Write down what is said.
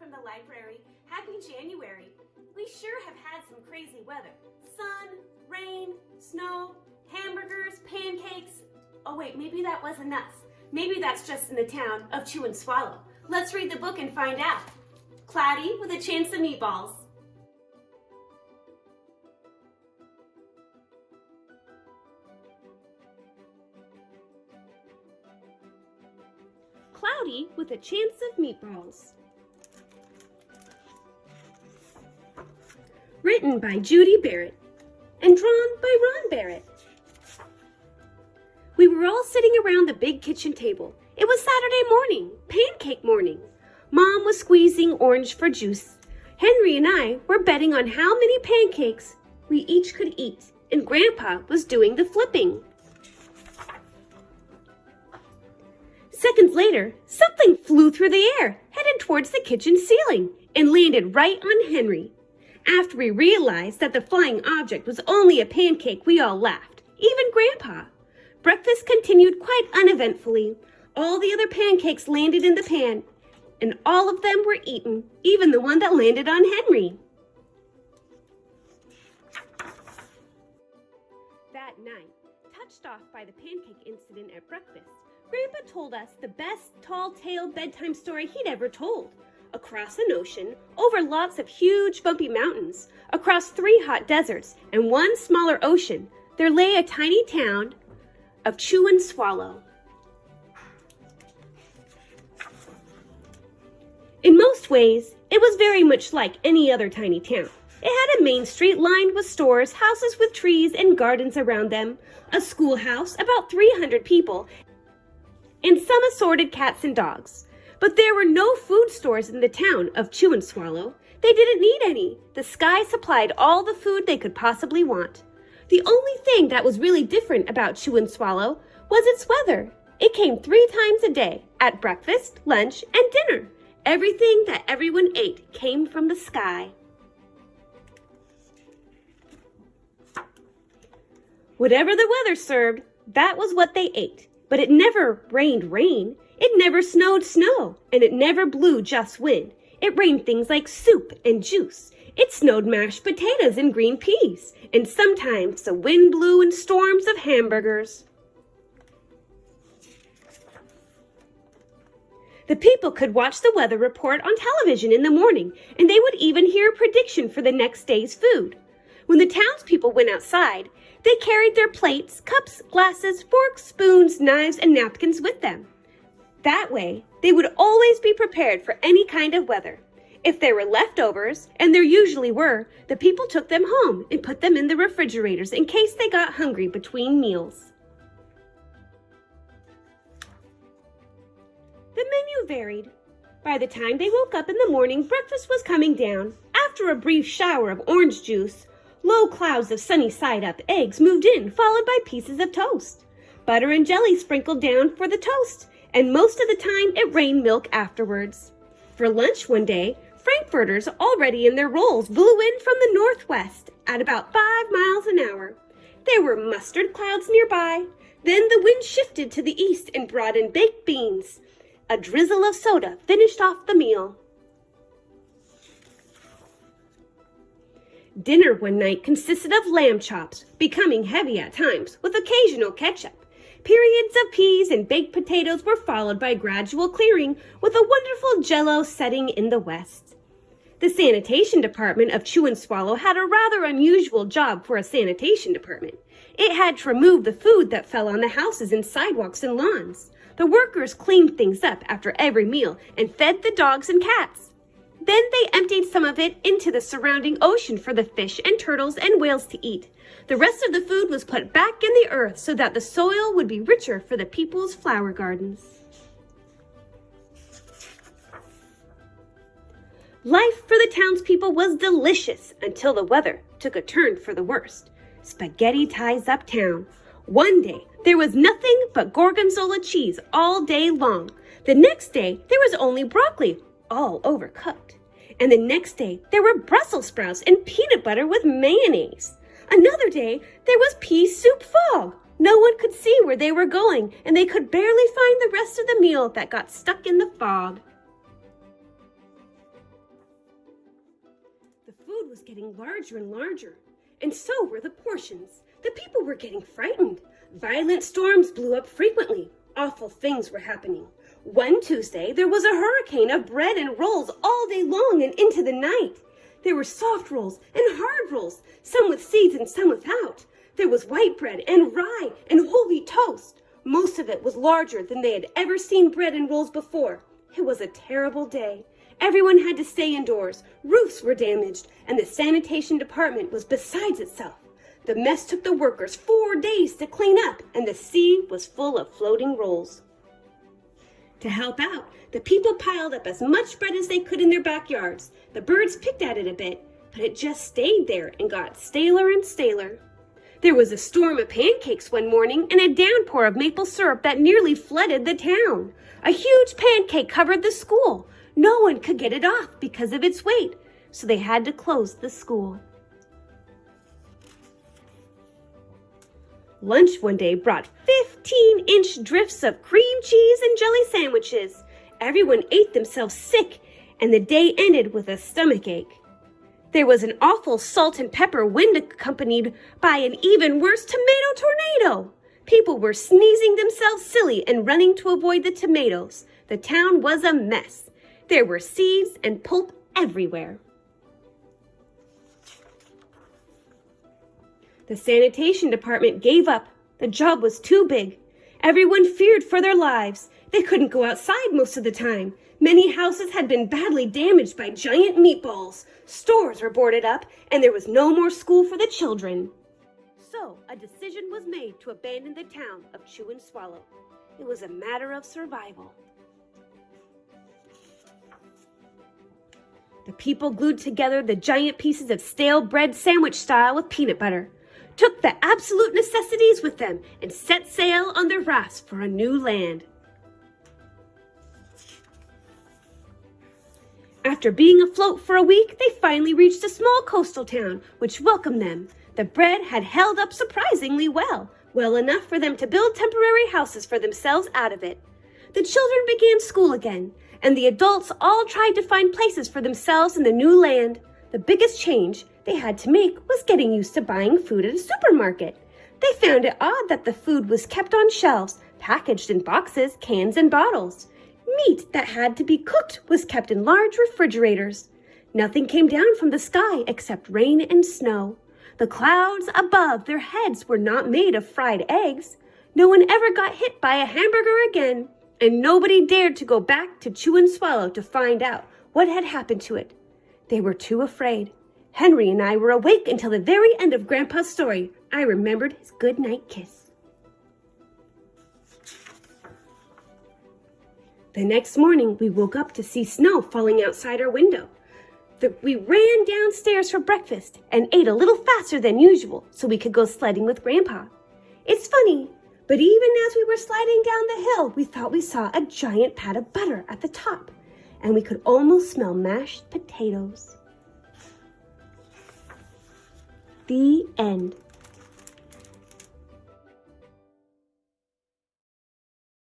from the library. Happy January. We sure have had some crazy weather. Sun, rain, snow, hamburgers, pancakes. Oh wait, maybe that wasn't us. Maybe that's just in the town of Chew and Swallow. Let's read the book and find out. Cloudy with a Chance of Meatballs. Cloudy with a Chance of Meatballs. Written by Judi Barrett and drawn by Ron Barrett. We were all sitting around the big kitchen table. It was Saturday morning, pancake morning. Mom was squeezing orange for juice. Henry and I were betting on how many pancakes we each could eat, and Grandpa was doing the flipping. Seconds later, something flew through the air, headed towards the kitchen ceiling, and landed right on Henry. After we realized that the flying object was only a pancake, we all laughed, even Grandpa. Breakfast continued quite uneventfully. All the other pancakes landed in the pan, and all of them were eaten, even the one that landed on Henry. That night, touched off by the pancake incident at breakfast, Grandpa told us the best tall-tale bedtime story he'd ever told. Across an ocean, over lots of huge bumpy mountains, across 3 hot deserts and 1 smaller ocean, there lay a tiny town of Chew and Swallow. In most ways, it was very much like any other tiny town. It had a main street lined with stores, houses with trees and gardens around them, a schoolhouse, about 300 people, and some assorted cats and dogs. But there were no food stores in the town of Chew and Swallow. They didn't need any. The sky supplied all the food they could possibly want. The only thing that was really different about Chew and Swallow was its weather. It came 3 times a day, at breakfast, lunch, and dinner. Everything that everyone ate came from the sky. Whatever the weather served, that was what they ate. But it never rained rain, it never snowed snow, and it never blew just wind. It rained things like soup and juice. It snowed mashed potatoes and green peas, and sometimes the wind blew in storms of hamburgers. The people could watch the weather report on television in the morning, and they would even hear a prediction for the next day's food. When the townspeople went outside, they carried their plates, cups, glasses, forks, spoons, knives, and napkins with them. That way, they would always be prepared for any kind of weather. If there were leftovers, and there usually were, the people took them home and put them in the refrigerators in case they got hungry between meals. The menu varied. By the time they woke up in the morning, breakfast was coming down. After a brief shower of orange juice, low clouds of sunny side-up eggs moved in, followed by pieces of toast. Butter and jelly sprinkled down for the toast, and most of the time it rained milk afterwards. For lunch one day, frankfurters already in their rolls blew in from the northwest at about 5 miles an hour. There were mustard clouds nearby. Then the wind shifted to the east and brought in baked beans. A drizzle of soda finished off the meal. Dinner one night consisted of lamb chops, becoming heavy at times, with occasional ketchup. Periods of peas and baked potatoes were followed by gradual clearing, with a wonderful jello setting in the west. The sanitation department of Chew and Swallow had a rather unusual job for a sanitation department. It had to remove the food that fell on the houses and sidewalks and lawns. The workers cleaned things up after every meal and fed the dogs and cats. Then they emptied some of it into the surrounding ocean for the fish and turtles and whales to eat. The rest of the food was put back in the earth so that the soil would be richer for the people's flower gardens. Life for the townspeople was delicious until the weather took a turn for the worst. Spaghetti ties uptown. One day, there was nothing but gorgonzola cheese all day long. The next day, there was only broccoli, all overcooked. And the next day, there were Brussels sprouts and peanut butter with mayonnaise. Another day, there was pea soup fog. No one could see where they were going, and they could barely find the rest of the meal that got stuck in the fog. food was getting larger and larger, and so were the portions. The people were getting frightened. Violent storms blew up frequently. Awful things were happening. One Tuesday, there was a hurricane of bread and rolls all day long and into the night. There were soft rolls and hard rolls, some with seeds and some without. There was white bread and rye and whole wheat toast. Most of it was larger than they had ever seen bread and rolls before. It was a terrible day. Everyone had to stay indoors. Roofs were damaged, and the sanitation department was besides itself. The mess took the workers 4 days to clean up, and the sea was full of floating rolls. To help out, the people piled up as much bread as they could in their backyards. The birds picked at it a bit, but it just stayed there and got staler and staler. There was a storm of pancakes one morning and a downpour of maple syrup that nearly flooded the town. A huge pancake covered the school. No one could get it off because of its weight, so they had to close the school. Lunch one day brought 15-inch drifts of cream cheese and jelly sandwiches. Everyone ate themselves sick, and the day ended with a stomachache. There was an awful salt and pepper wind accompanied by an even worse tomato tornado. People were sneezing themselves silly and running to avoid the tomatoes. The town was a mess. There were seeds and pulp everywhere. The sanitation department gave up. The job was too big. Everyone feared for their lives. They couldn't go outside most of the time. Many houses had been badly damaged by giant meatballs. Stores were boarded up, and there was no more school for the children. So a decision was made to abandon the town of Chew and Swallow. It was a matter of survival. The people glued together the giant pieces of stale bread sandwich style with peanut butter, took the absolute necessities with them, and set sail on their rafts for a new land. After being afloat for a week, they finally reached a small coastal town, which welcomed them. The bread had held up surprisingly well enough for them to build temporary houses for themselves out of it. The children began school again, and the adults all tried to find places for themselves in the new land. The biggest change they had to make was getting used to buying food at a supermarket. They found it odd that the food was kept on shelves, packaged in boxes, cans, and bottles. Meat that had to be cooked was kept in large refrigerators. Nothing came down from the sky except rain and snow. The clouds above their heads were not made of fried eggs. No one ever got hit by a hamburger again, and nobody dared to go back to Chew and Swallow to find out what had happened to it. They were too afraid. Henry and I were awake until the very end of Grandpa's story. I remembered his good-night kiss. The next morning, we woke up to see snow falling outside our window. We ran downstairs for breakfast and ate a little faster than usual so we could go sledding with Grandpa. It's funny, but even as we were sliding down the hill, we thought we saw a giant pat of butter at the top, and we could almost smell mashed potatoes. The end.